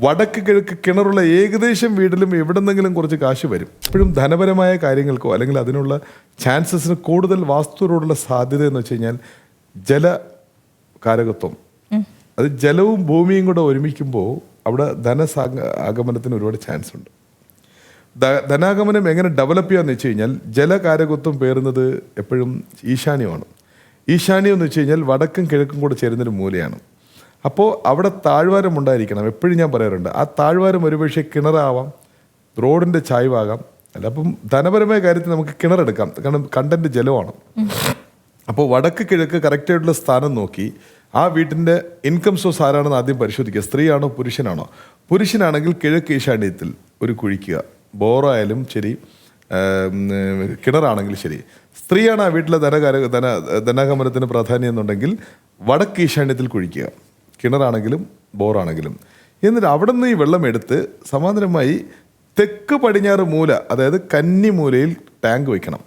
വടക്ക് കിഴക്ക് കിണറുള്ള ഏകദേശം വീട്ടിലും എവിടെന്നെങ്കിലും കുറച്ച് കാശ് വരും. എപ്പോഴും ധനപരമായ കാര്യങ്ങൾക്കോ അല്ലെങ്കിൽ അതിനുള്ള ചാൻസസിന് കൂടുതൽ വാസ്തുവിനോടുള്ള സാധ്യത എന്ന് വെച്ച് കഴിഞ്ഞാൽ ജല കാരകത്വം. അത് ജലവും ഭൂമിയും കൂടെ ഒരുമിക്കുമ്പോൾ അവിടെ ആഗമനത്തിന് ഒരുപാട് ചാൻസ് ഉണ്ട്. ധനാഗമനം എങ്ങനെ ഡെവലപ്പ് ചെയ്യാന്ന് വെച്ച് കഴിഞ്ഞാൽ ജലകാരകത്വം പേറുന്നത് എപ്പോഴും ഈശാന്യമാണ്. ഈശാന്യം എന്ന് വെച്ച് കഴിഞ്ഞാൽ വടക്കും കിഴക്കും കൂടെ ചേരുന്നൊരു മൂലയാണ്. അപ്പോൾ അവിടെ താഴ്വാരം ഉണ്ടായിരിക്കണം. എപ്പോഴും ഞാൻ പറയാറുണ്ട്, ആ താഴ്വാരം ഒരുപക്ഷെ കിണറാവാം, റോഡിൻ്റെ ചായ്വാകാം. അല്ല, അപ്പം ധനപരമായ കാര്യത്തിൽ നമുക്ക് കിണറെടുക്കാം, കാരണം കണ്ടന്റ് ജലമാണ്. അപ്പോൾ വടക്ക് കിഴക്ക് കറക്റ്റായിട്ടുള്ള സ്ഥാനം നോക്കി ആ വീട്ടിൻ്റെ ഇൻകം സോഴ്സ് ആരാണെന്ന് ആദ്യം പരിശോധിക്കുക. സ്ത്രീയാണോ പുരുഷനാണോ? പുരുഷനാണെങ്കിൽ കിഴക്ക് ഈശാന്യത്തിൽ ഒരു കുഴിക്കുക, ബോറായാലും ശരി, കിണറാണെങ്കിലും ശരി. സ്ത്രീയാണ് ആ വീട്ടിലെ ധനാഗമനത്തിന് പ്രാധാന്യം എന്നുണ്ടെങ്കിൽ വടക്ക് ഈശാന്യത്തിൽ കുഴിക്കുക, കിണറാണെങ്കിലും ബോറാണെങ്കിലും. എന്നിട്ട് അവിടെ നിന്ന് ഈ വെള്ളം എടുത്ത് സമാന്തരമായി തെക്ക് പടിഞ്ഞാറ് മൂല, അതായത് കന്നി മൂലയിൽ ടാങ്ക് വയ്ക്കണം.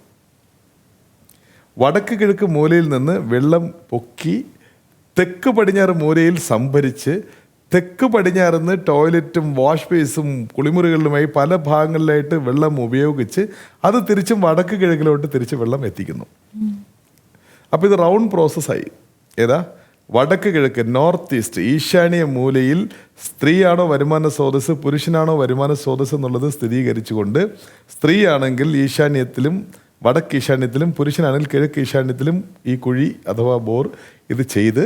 വടക്ക് കിഴക്ക് മൂലയിൽ നിന്ന് വെള്ളം പൊക്കി തെക്ക് പടിഞ്ഞാറ് മൂലയിൽ സംഭരിച്ച് തെക്ക് പടിഞ്ഞാറുന്ന് ടോയ്ലറ്റും വാഷ് ബേസും കുളിമുറികളിലുമായി പല ഭാഗങ്ങളിലായിട്ട് വെള്ളം ഉപയോഗിച്ച് അത് തിരിച്ചും വടക്ക് കിഴക്കിലോട്ട് തിരിച്ച് വെള്ളം എത്തിക്കുന്നു. അപ്പോൾ ഇത് റൗണ്ട് പ്രോസസ്സായി. ഏതാ? വടക്ക് കിഴക്ക്, നോർത്ത് ഈസ്റ്റ്, ഈശാന്യ മൂലയിൽ സ്ത്രീയാണോ വരുമാന സ്രോതസ്, പുരുഷനാണോ വരുമാന സ്രോതസ് എന്നുള്ളത് സ്ഥിരീകരിച്ചുകൊണ്ട് സ്ത്രീയാണെങ്കിൽ ഈശാന്യത്തിലും വടക്ക് ഈശാന്യത്തിലും പുരുഷനാണെങ്കിൽ കിഴക്ക് ഈശാന്യത്തിലും ഈ കുഴി അഥവാ ബോർ ഇത് ചെയ്ത്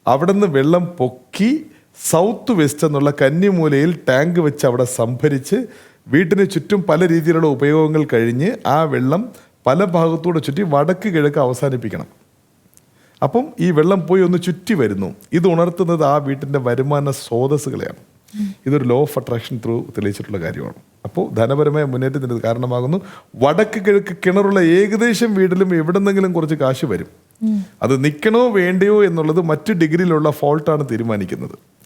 അവിടെ നിന്ന് വെള്ളം പൊക്കി സൗത്ത് വെസ്റ്റ് എന്നുള്ള കന്നിമൂലയിൽ ടാങ്ക് വെച്ച് അവിടെ സംഭരിച്ച് വീട്ടിന് ചുറ്റും പല രീതിയിലുള്ള ഉപയോഗങ്ങൾ കഴിഞ്ഞ് ആ വെള്ളം പല ഭാഗത്തൂടെ ചുറ്റി വടക്ക് കിഴക്ക് അവസാനിപ്പിക്കണം. അപ്പം ഈ വെള്ളം പോയി ഒന്ന് ചുറ്റി വരുന്നു. ഇത് ഉണർത്തുന്നത് ആ വീട്ടിൻ്റെ വരുമാന സ്രോതസ്സുകളെയാണ്. ഇതൊരു ലോ ഓഫ് അട്രാക്ഷൻ ത്രൂ തെളിയിച്ചിട്ടുള്ള കാര്യമാണ്. അപ്പോൾ ധനപരമായ മുന്നേറ്റത്തിന് കാരണമാകുന്നു. വടക്ക് കിഴക്ക് കിണറുള്ള ഏകദേശം വീട്ടിലും എവിടെന്നെങ്കിലും കുറച്ച് കാശ് വരും. അത് നിൽക്കണോ വേണ്ടയോ എന്നുള്ളത് മറ്റു ഡിഗ്രിയിലുള്ള ഫോൾട്ടാണ് തീരുമാനിക്കുന്നത്.